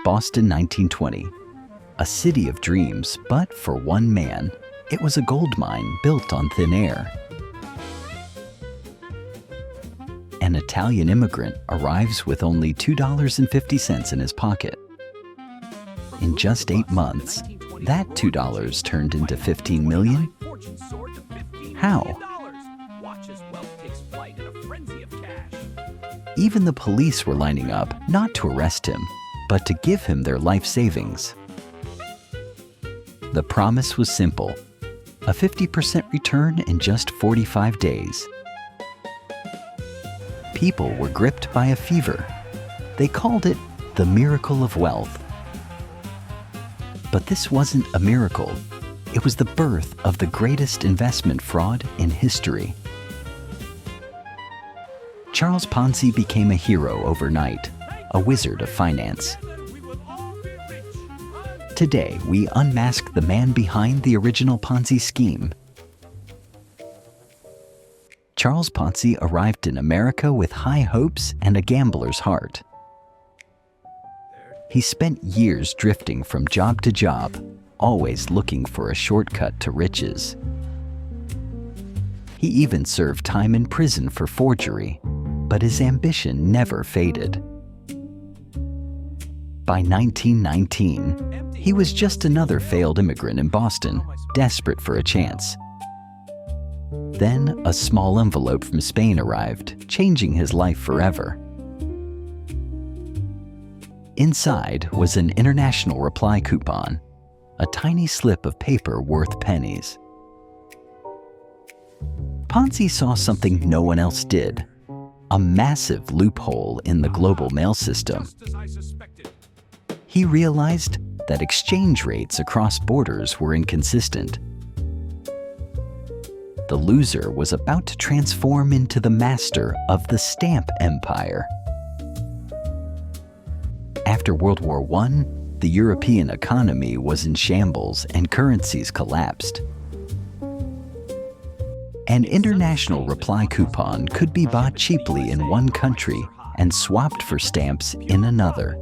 Boston 1920. A city of dreams, but for one man, it was a gold mine built on thin air. An Italian immigrant arrives with only $2.50 in his pocket. In just 8 months, that $2 turned into $15 million. How? Even the police were lining up not to arrest him, but to give him their life savings. The promise was simple: a 50% return in just 45 days. People were gripped by a fever. They called it the miracle of wealth. But this wasn't a miracle. It was the birth of the greatest investment fraud in history. Charles Ponzi became a hero overnight, a wizard of finance. Today, we unmask the man behind the original Ponzi scheme. Charles Ponzi arrived in America with high hopes and a gambler's heart. He spent years drifting from job to job, always looking for a shortcut to riches. He even served time in prison for forgery, but his ambition never faded. By 1919, he was just another failed immigrant in Boston, desperate for a chance. Then a small envelope from Spain arrived, changing his life forever. Inside was an international reply coupon, a tiny slip of paper worth pennies. Ponzi saw something no one else did: a massive loophole in the global mail system. He realized that exchange rates across borders were inconsistent. The loser was about to transform into the master of the stamp empire. After World War I, the European economy was in shambles and currencies collapsed. An international reply coupon could be bought cheaply in one country and swapped for stamps in another.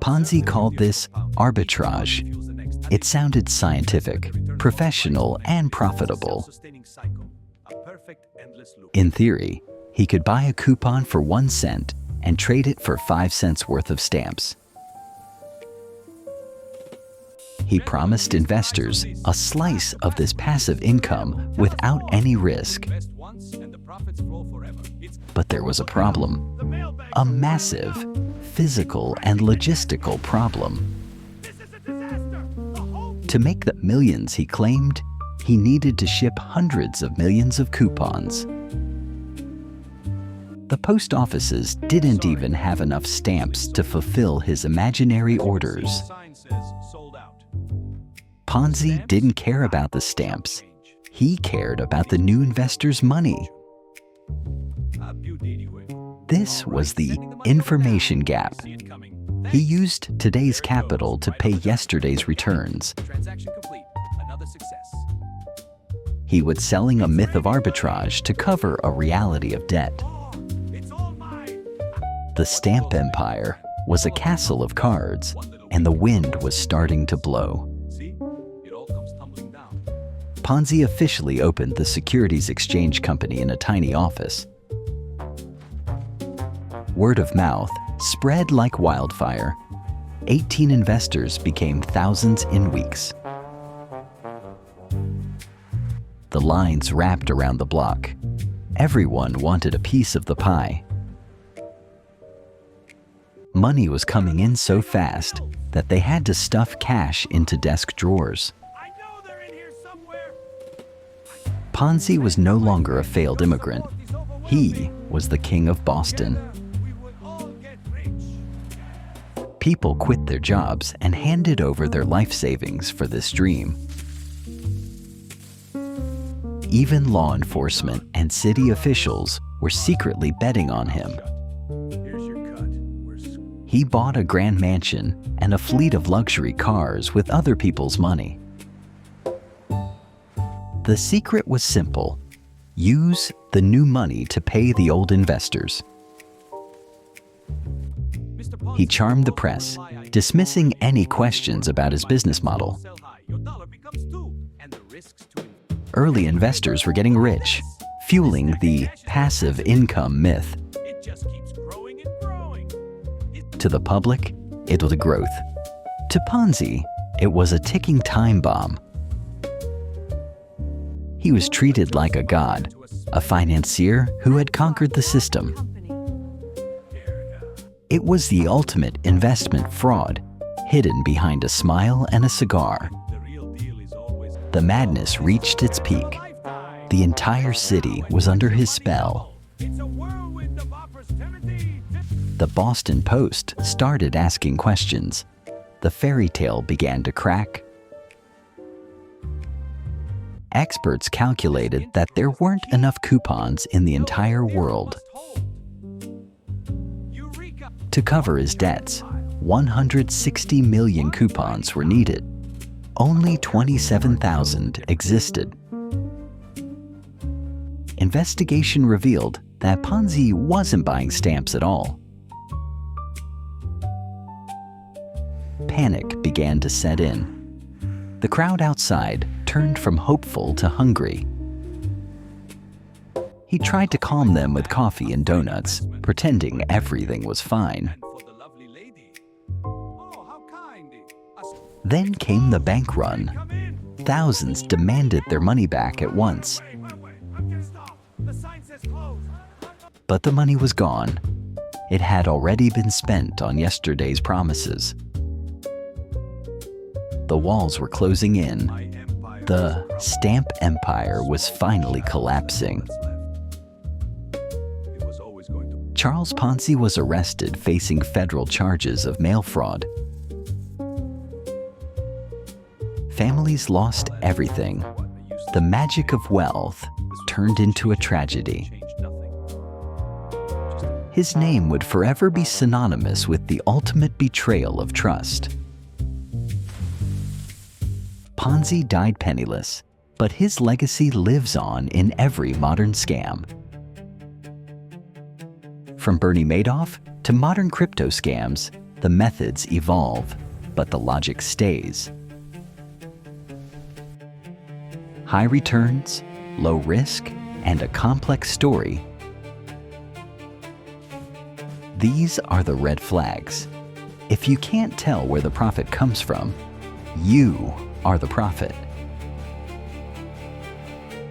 Ponzi called this arbitrage. It sounded scientific, professional, and profitable. In theory, he could buy a coupon for 1 cent and trade it for 5 cents worth of stamps. He promised investors a slice of this passive income without any risk. But there was a problem, a massive physical and logistical problem. To make the millions he claimed, he needed to ship hundreds of millions of coupons. The post offices didn't even have enough stamps to fulfill his imaginary orders. Ponzi didn't care about the stamps. He cared about the new investors' money. This was the information gap. He used today's capital to pay yesterday's returns. He was selling a myth of arbitrage to cover a reality of debt. The stamp empire was a castle of cards, and the wind was starting to blow. Ponzi officially opened the Securities Exchange Company in a tiny office. Word of mouth spread like wildfire. 18 investors became thousands in weeks. The lines wrapped around the block. Everyone wanted a piece of the pie. Money was coming in so fast that they had to stuff cash into desk drawers. Ponzi was no longer a failed immigrant. He was the king of Boston. People quit their jobs and handed over their life savings for this dream. Even law enforcement and city officials were secretly betting on him. He bought a grand mansion and a fleet of luxury cars with other people's money. The secret was simple: use the new money to pay the old investors. He charmed the press, dismissing any questions about his business model. Early investors were getting rich, fueling the passive income myth. To the public, it was a growth. To Ponzi, it was a ticking time bomb. He was treated like a god, a financier who had conquered the system. It was the ultimate investment fraud, hidden behind a smile and a cigar. The madness reached its peak. The entire city was under his spell. The Boston Post started asking questions. The fairy tale began to crack. Experts calculated that there weren't enough coupons in the entire world. To cover his debts, 160 million coupons were needed. Only 27,000 existed. Investigation revealed that Ponzi wasn't buying stamps at all. Panic began to set in. The crowd outside turned from hopeful to hungry. He tried to calm them with coffee and donuts, pretending everything was fine. Then came the bank run. Thousands demanded their money back at once. But the money was gone. It had already been spent on yesterday's promises. The walls were closing in. The stamp empire was finally collapsing. Charles Ponzi was arrested, facing federal charges of mail fraud. Families lost everything. The magic of wealth turned into a tragedy. His name would forever be synonymous with the ultimate betrayal of trust. Ponzi died penniless, but his legacy lives on in every modern scam. From Bernie Madoff to modern crypto scams, the methods evolve, but the logic stays. High returns, low risk, and a complex story. These are the red flags. If you can't tell where the profit comes from, you are the prophet.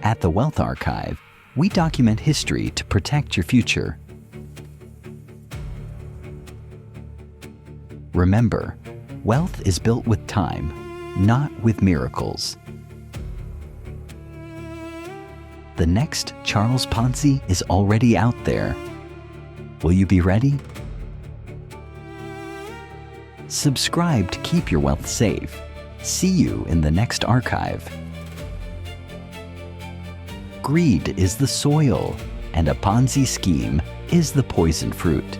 At the Wealth Archive, we document history to protect your future. Remember, wealth is built with time, not with miracles. The next Charles Ponzi is already out there. Will you be ready? Subscribe to keep your wealth safe. See you in the next archive. Greed is the soil, and a Ponzi scheme is the poison fruit.